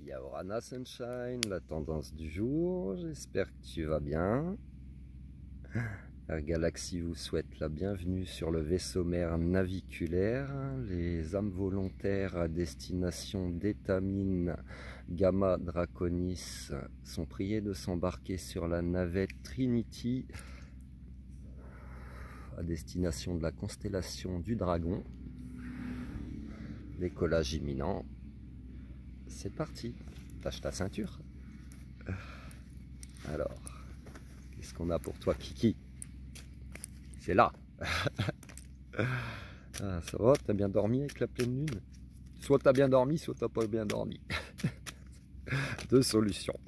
Yaorana Sunshine, la tendance du jour, j'espère que tu vas bien. La galaxie vous souhaite la bienvenue sur le vaisseau mère naviculaire. Les âmes volontaires à destination d'Étamine Gamma Draconis sont priées de s'embarquer sur la navette Trinity à destination de la constellation du Dragon. Décollage imminent. C'est parti, tâche ta ceinture. Alors, qu'est-ce qu'on a pour toi, Kiki? C'est là. Ah, ça va, t'as bien dormi avec la pleine lune? Soit t'as bien dormi, soit t'as pas bien dormi. Deux solutions.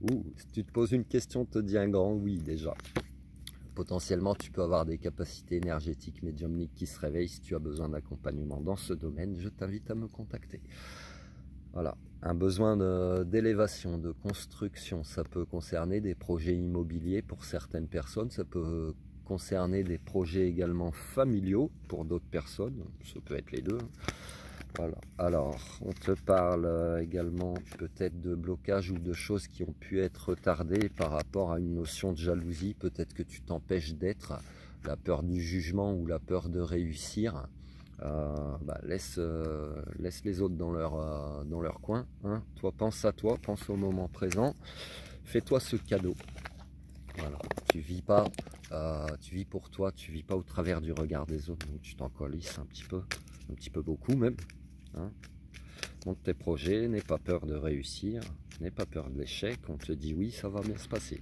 Ou si tu te poses une question, te dis un grand oui déjà. Potentiellement, tu peux avoir des capacités énergétiques médiumniques qui se réveillent. Si tu as besoin d'accompagnement dans ce domaine, je t'invite à me contacter. Voilà, un besoin d'élévation, de construction, ça peut concerner des projets immobiliers pour certaines personnes, ça peut concerner des projets également familiaux pour d'autres personnes, ça peut être les deux. Voilà, alors on te parle également peut-être de blocage ou de choses qui ont pu être retardées par rapport à une notion de jalousie, peut-être que tu t'empêches d'être, la peur du jugement ou la peur de réussir. Laisse les autres dans leur coin, hein. Toi, pense à toi, pense au moment présent, fais-toi ce cadeau. Voilà, tu vis pas, tu vis pour toi, tu vis pas au travers du regard des autres, donc tu t'en colisses un petit peu beaucoup même, hein. Monte tes projets, n'aie pas peur de réussir, n'aie pas peur de l'échec, on te dit oui, ça va bien se passer.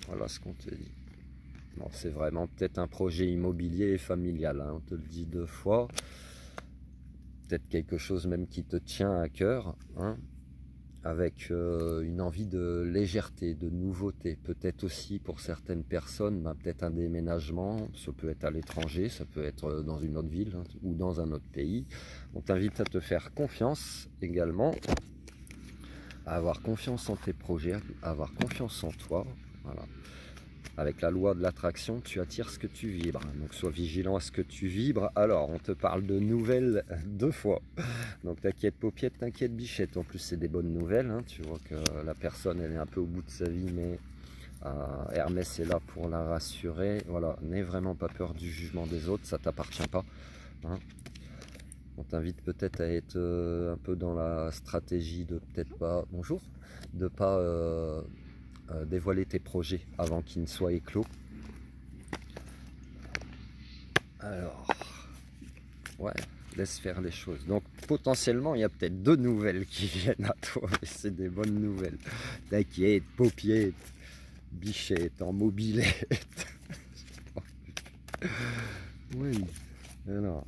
Voilà ce qu'on te dit. Bon, c'est vraiment peut-être un projet immobilier et familial, hein, on te le dit deux fois. Peut-être quelque chose même qui te tient à cœur, hein, avec une envie de légèreté, de nouveauté. Peut-être aussi pour certaines personnes, peut-être un déménagement, ça peut être à l'étranger, ça peut être dans une autre ville, hein, ou dans un autre pays. On t'invite à te faire confiance également, à avoir confiance en tes projets, à avoir confiance en toi. Voilà. Avec la loi de l'attraction, tu attires ce que tu vibres. Donc sois vigilant à ce que tu vibres. Alors, on te parle de nouvelles deux fois. Donc t'inquiète paupiette, t'inquiète bichette. En plus, c'est des bonnes nouvelles, hein. Tu vois que la personne, elle est un peu au bout de sa vie, mais Hermès est là pour la rassurer. Voilà, n'aie vraiment pas peur du jugement des autres, ça t'appartient pas, hein. On t'invite peut-être à être un peu dans la stratégie de peut-être pas... Bonjour. De pas... dévoiler tes projets avant qu'ils ne soient éclos. Alors, ouais, laisse faire les choses. Donc potentiellement, il y a peut-être deux nouvelles qui viennent à toi, et c'est des bonnes nouvelles. T'inquiète, paupiette, bichette, en mobilette. Oui, alors,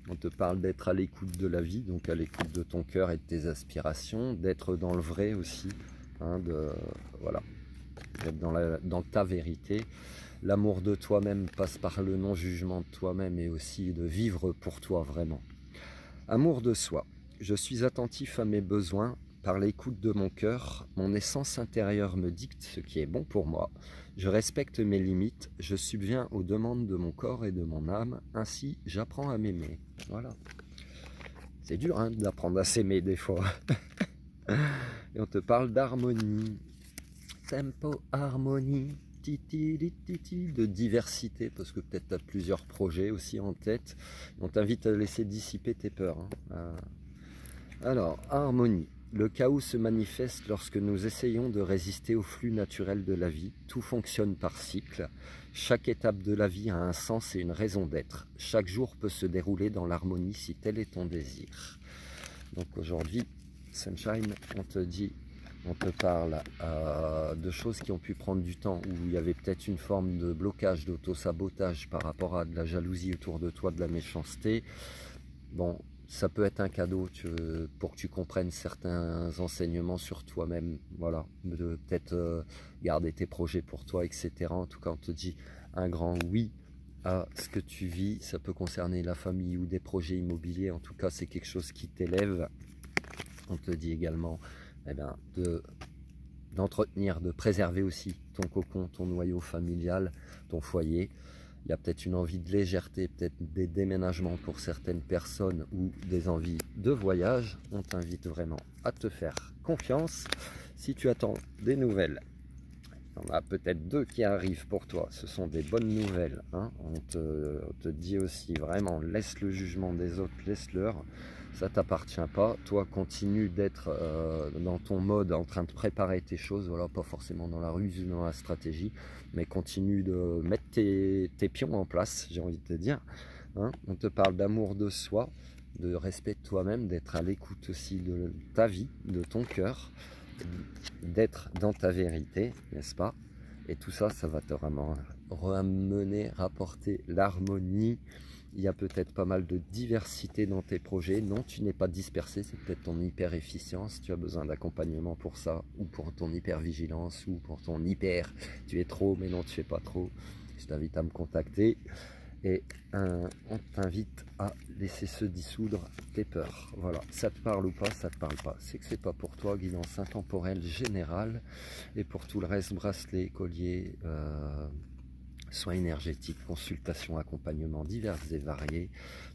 on te parle d'être à l'écoute de la vie, donc à l'écoute de ton cœur et de tes aspirations, d'être dans le vrai aussi, hein, voilà, d'être dans ta vérité. L'amour de toi-même passe par le non-jugement de toi-même et aussi de vivre pour toi vraiment. Amour de soi. Je suis attentif à mes besoins par l'écoute de mon cœur. Mon essence intérieure me dicte ce qui est bon pour moi. Je respecte mes limites. Je subviens aux demandes de mon corps et de mon âme. Ainsi, j'apprends à m'aimer. Voilà. C'est dur, hein, d'apprendre à s'aimer des fois. Et on te parle d'harmonie. Tempo, harmonie. De diversité, parce que peut-être tu as plusieurs projets aussi en tête. On t'invite à laisser dissiper tes peurs, hein. Alors, harmonie. Le chaos se manifeste lorsque nous essayons de résister au flux naturel de la vie. Tout fonctionne par cycle. Chaque étape de la vie a un sens et une raison d'être. Chaque jour peut se dérouler dans l'harmonie si tel est ton désir. Donc aujourd'hui, Sunshine, on te parle de choses qui ont pu prendre du temps, où il y avait peut-être une forme de blocage, d'auto-sabotage par rapport à de la jalousie autour de toi, de la méchanceté. Bon, ça peut être un cadeau pour que tu comprennes certains enseignements sur toi-même, voilà, de peut-être garder tes projets pour toi, etc. En tout cas, on te dit un grand oui à ce que tu vis. Ça peut concerner la famille ou des projets immobiliers, en tout cas, c'est quelque chose qui t'élève. On te dit également d'entretenir, de préserver aussi ton cocon, ton noyau familial, ton foyer. il y a peut-être une envie de légèreté, peut-être des déménagements pour certaines personnes ou des envies de voyage. On t'invite vraiment à te faire confiance. Si tu attends des nouvelles, il y en a peut-être 2 qui arrivent pour toi, ce sont des bonnes nouvelles, hein. On te dit aussi vraiment, laisse le jugement des autres, laisse-leur, ça t'appartient pas. Toi, continue d'être dans ton mode en train de préparer tes choses, voilà, pas forcément dans la ruse ou dans la stratégie, mais continue de mettre tes pions en place, j'ai envie de te dire, hein. On te parle d'amour de soi, de respect de toi-même, d'être à l'écoute aussi de ta vie, de ton cœur, d'être dans ta vérité, n'est-ce pas? Et tout ça, ça va te ramener, rapporter l'harmonie. Il y a peut-être pas mal de diversité dans tes projets. Non, tu n'es pas dispersé, c'est peut-être ton hyper-efficience. Tu as besoin d'accompagnement pour ça, ou pour ton hyper-vigilance, ou pour ton hyper. Tu es trop, mais non, tu es pas trop. Je t'invite à me contacter. Et on t'invite à laisser se dissoudre tes peurs. Voilà, ça te parle ou pas, ça te parle pas. C'est que c'est pas pour toi, guidance intemporelle générale. Et pour tout le reste, bracelet, collier, soins énergétiques, consultations, accompagnements divers et variés.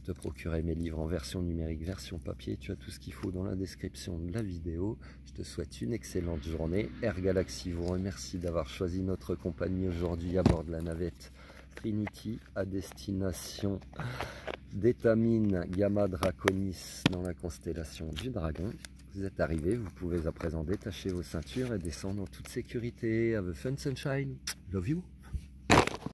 Te procurer mes livres en version numérique, version papier. Tu as tout ce qu'il faut dans la description de la vidéo. Je te souhaite une excellente journée. Air Galaxy vous remercie d'avoir choisi notre compagnie aujourd'hui à bord de la navette Trinity à destination d'Étamine Gamma Draconis dans la constellation du Dragon. Vous êtes arrivés, vous pouvez à présent détacher vos ceintures et descendre en toute sécurité. Have a fun sunshine, love you.